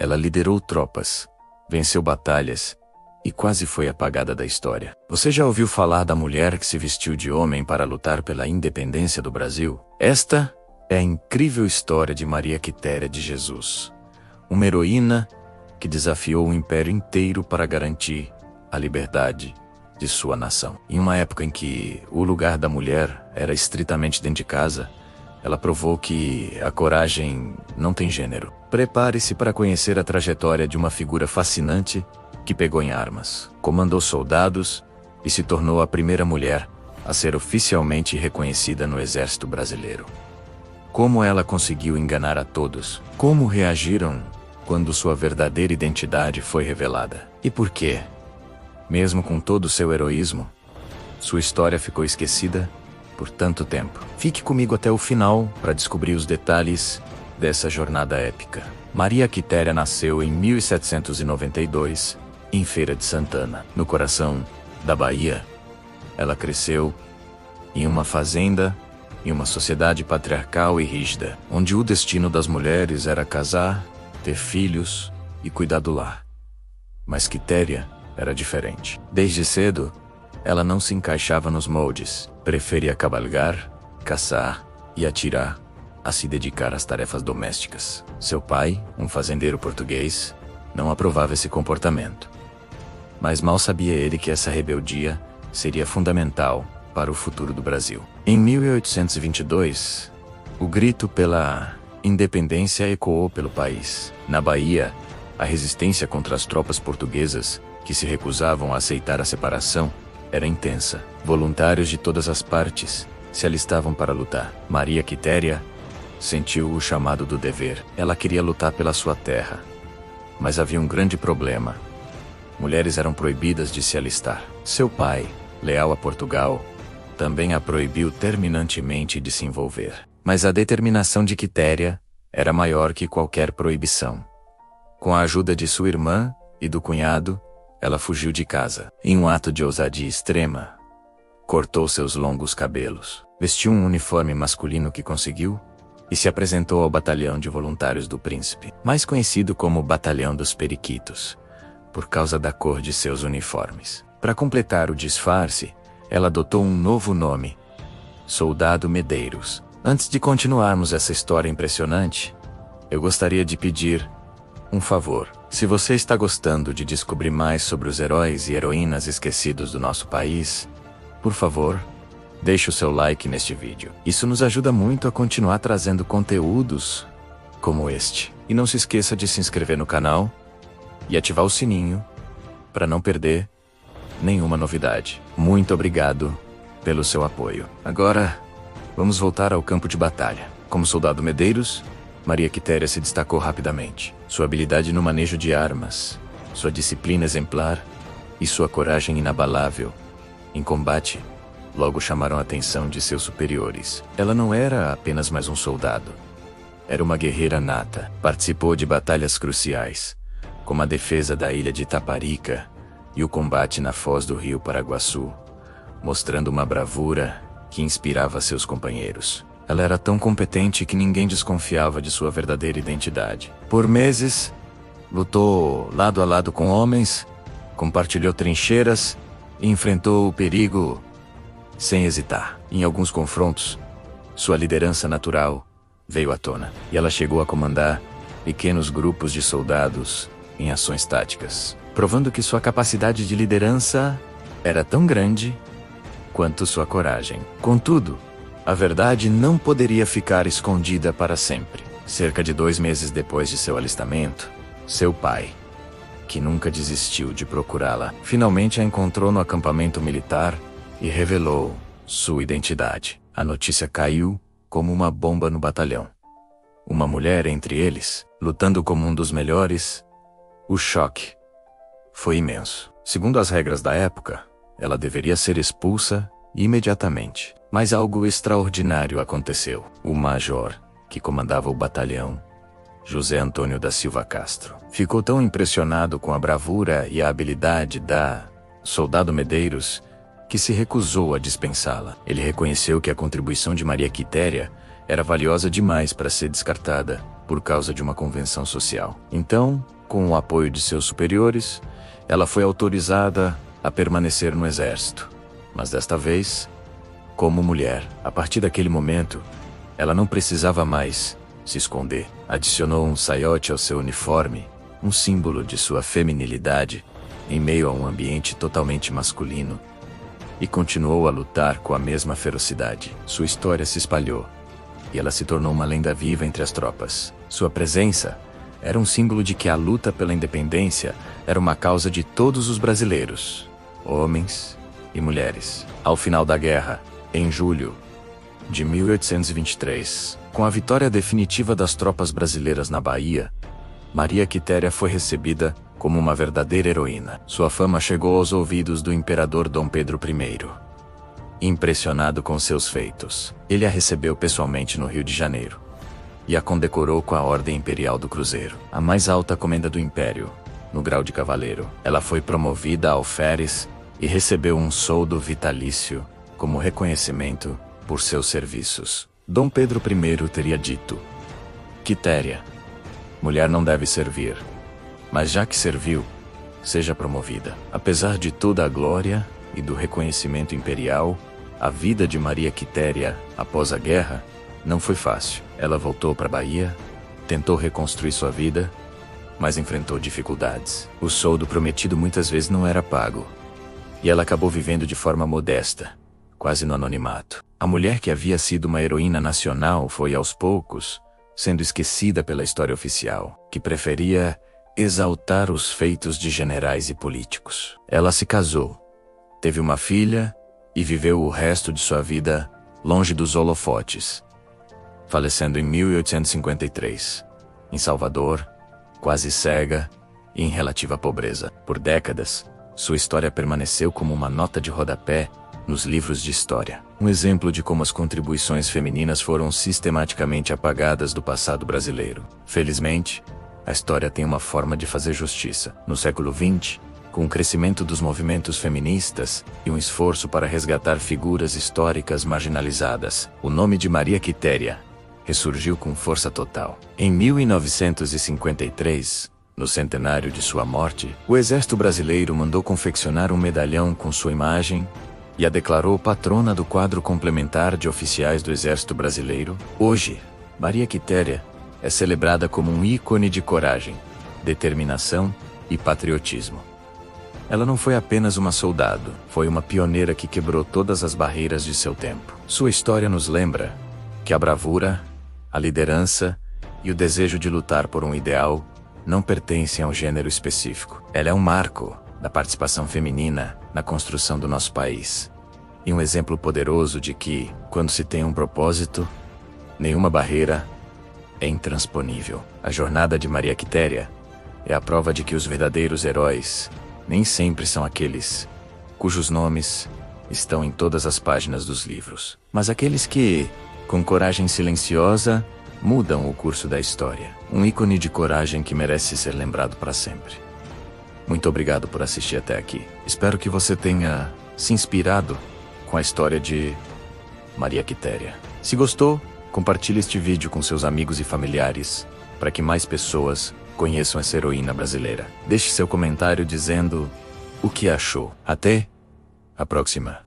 Ela liderou tropas, venceu batalhas e quase foi apagada da história. Você já ouviu falar da mulher que se vestiu de homem para lutar pela independência do Brasil? Esta é a incrível história de Maria Quitéria de Jesus, uma heroína que desafiou o império inteiro para garantir a liberdade de sua nação. Em uma época em que o lugar da mulher era estritamente dentro de casa, ela provou que a coragem não tem gênero. Prepare-se para conhecer a trajetória de uma figura fascinante que pegou em armas, comandou soldados e se tornou a primeira mulher a ser oficialmente reconhecida no Exército Brasileiro. Como ela conseguiu enganar a todos? Como reagiram quando sua verdadeira identidade foi revelada? E por quê? Mesmo com todo o seu heroísmo, sua história ficou esquecida por tanto tempo. Fique comigo até o final para descobrir os detalhes dessa jornada épica. Maria Quitéria nasceu em 1792, em Feira de Santana, no coração da Bahia. Ela cresceu em uma fazenda, em uma sociedade patriarcal e rígida, onde o destino das mulheres era casar, ter filhos e cuidar do lar. Mas Quitéria era diferente. Desde cedo, ela não se encaixava nos moldes. Preferia cavalgar, caçar e atirar a se dedicar às tarefas domésticas. Seu pai, um fazendeiro português, não aprovava esse comportamento. Mas mal sabia ele que essa rebeldia seria fundamental para o futuro do Brasil. Em 1822, o grito pela independência ecoou pelo país. Na Bahia, a resistência contra as tropas portuguesas, que se recusavam a aceitar a separação, era intensa. Voluntários de todas as partes se alistavam para lutar. Maria Quitéria sentiu o chamado do dever. Ela queria lutar pela sua terra. Mas havia um grande problema. Mulheres eram proibidas de se alistar. Seu pai, leal a Portugal, também a proibiu terminantemente de se envolver. Mas a determinação de Quitéria era maior que qualquer proibição. Com a ajuda de sua irmã e do cunhado, ela fugiu de casa. Em um ato de ousadia extrema, cortou seus longos cabelos, vestiu um uniforme masculino que conseguiu e se apresentou ao Batalhão de Voluntários do Príncipe, mais conhecido como Batalhão dos Periquitos, por causa da cor de seus uniformes. Para completar o disfarce, ela adotou um novo nome: Soldado Medeiros. Antes de continuarmos essa história impressionante, eu gostaria de pedir um favor. Se você está gostando de descobrir mais sobre os heróis e heroínas esquecidos do nosso país, por favor, deixe o seu like neste vídeo. Isso nos ajuda muito a continuar trazendo conteúdos como este. E não se esqueça de se inscrever no canal e ativar o sininho para não perder nenhuma novidade. Muito obrigado pelo seu apoio. Agora, vamos voltar ao campo de batalha. Como soldado Medeiros, Maria Quitéria se destacou rapidamente. Sua habilidade no manejo de armas, sua disciplina exemplar e sua coragem inabalável em combate logo chamaram a atenção de seus superiores. Ela não era apenas mais um soldado. Era uma guerreira nata. Participou de batalhas cruciais, como a defesa da ilha de Taparica e o combate na foz do rio Paraguaçu, mostrando uma bravura que inspirava seus companheiros. Ela era tão competente que ninguém desconfiava de sua verdadeira identidade. Por meses, lutou lado a lado com homens, compartilhou trincheiras e enfrentou o perigo sem hesitar. Em alguns confrontos, sua liderança natural veio à tona, e ela chegou a comandar pequenos grupos de soldados em ações táticas, provando que sua capacidade de liderança era tão grande quanto sua coragem. Contudo, a verdade não poderia ficar escondida para sempre. Cerca de 2 meses depois de seu alistamento, seu pai, que nunca desistiu de procurá-la, finalmente a encontrou no acampamento militar e revelou sua identidade. A notícia caiu como uma bomba no batalhão. Uma mulher entre eles, lutando como um dos melhores. O choque foi imenso. Segundo as regras da época, ela deveria ser expulsa imediatamente. Mas algo extraordinário aconteceu. O major, que comandava o batalhão, José Antônio da Silva Castro, ficou tão impressionado com a bravura e a habilidade da soldado Medeiros que se recusou a dispensá-la. Ele reconheceu que a contribuição de Maria Quitéria era valiosa demais para ser descartada por causa de uma convenção social. Então, com o apoio de seus superiores, ela foi autorizada a permanecer no exército. Mas desta vez, como mulher. A partir daquele momento, ela não precisava mais se esconder. Adicionou um saiote ao seu uniforme, um símbolo de sua feminilidade, em meio a um ambiente totalmente masculino, e continuou a lutar com a mesma ferocidade. Sua história se espalhou, e ela se tornou uma lenda viva entre as tropas. Sua presença era um símbolo de que a luta pela independência era uma causa de todos os brasileiros, homens e mulheres. Ao final da guerra, em julho de 1823, com a vitória definitiva das tropas brasileiras na Bahia, Maria Quitéria foi recebida como uma verdadeira heroína. Sua fama chegou aos ouvidos do imperador Dom Pedro I. Impressionado com seus feitos, ele a recebeu pessoalmente no Rio de Janeiro e a condecorou com a Ordem Imperial do Cruzeiro, a mais alta comenda do Império, no grau de cavaleiro. Ela foi promovida a alferes e recebeu um soldo vitalício como reconhecimento por seus serviços. Dom Pedro I teria dito: Quitéria, mulher não deve servir, mas já que serviu, seja promovida. Apesar de toda a glória e do reconhecimento imperial, a vida de Maria Quitéria, após a guerra, não foi fácil. Ela voltou para a Bahia, tentou reconstruir sua vida, mas enfrentou dificuldades. O soldo prometido muitas vezes não era pago, e ela acabou vivendo de forma modesta, quase no anonimato. A mulher que havia sido uma heroína nacional foi, aos poucos, sendo esquecida pela história oficial, que preferia exaltar os feitos de generais e políticos. Ela se casou, teve uma filha e viveu o resto de sua vida longe dos holofotes, falecendo em 1853, em Salvador, quase cega e em relativa pobreza. Por décadas, sua história permaneceu como uma nota de rodapé nos livros de história. Um exemplo de como as contribuições femininas foram sistematicamente apagadas do passado brasileiro. Felizmente, a história tem uma forma de fazer justiça. No século XX, com o crescimento dos movimentos feministas e um esforço para resgatar figuras históricas marginalizadas, o nome de Maria Quitéria ressurgiu com força total. Em 1953, no centenário de sua morte, o Exército Brasileiro mandou confeccionar um medalhão com sua imagem e a declarou patrona do quadro complementar de oficiais do Exército Brasileiro. Hoje, Maria Quitéria é celebrada como um ícone de coragem, determinação e patriotismo. Ela não foi apenas uma soldado, foi uma pioneira que quebrou todas as barreiras de seu tempo. Sua história nos lembra que a bravura, a liderança e o desejo de lutar por um ideal não pertencem a um gênero específico. Ela é um marco da participação feminina na construção do nosso país, e um exemplo poderoso de que, quando se tem um propósito, nenhuma barreira é intransponível. A jornada de Maria Quitéria é a prova de que os verdadeiros heróis nem sempre são aqueles cujos nomes estão em todas as páginas dos livros, mas aqueles que, com coragem silenciosa, mudam o curso da história. Um ícone de coragem que merece ser lembrado para sempre. Muito obrigado por assistir até aqui. Espero que você tenha se inspirado com a história de Maria Quitéria. Se gostou, compartilhe este vídeo com seus amigos e familiares, para que mais pessoas conheçam essa heroína brasileira. Deixe seu comentário dizendo o que achou. Até a próxima.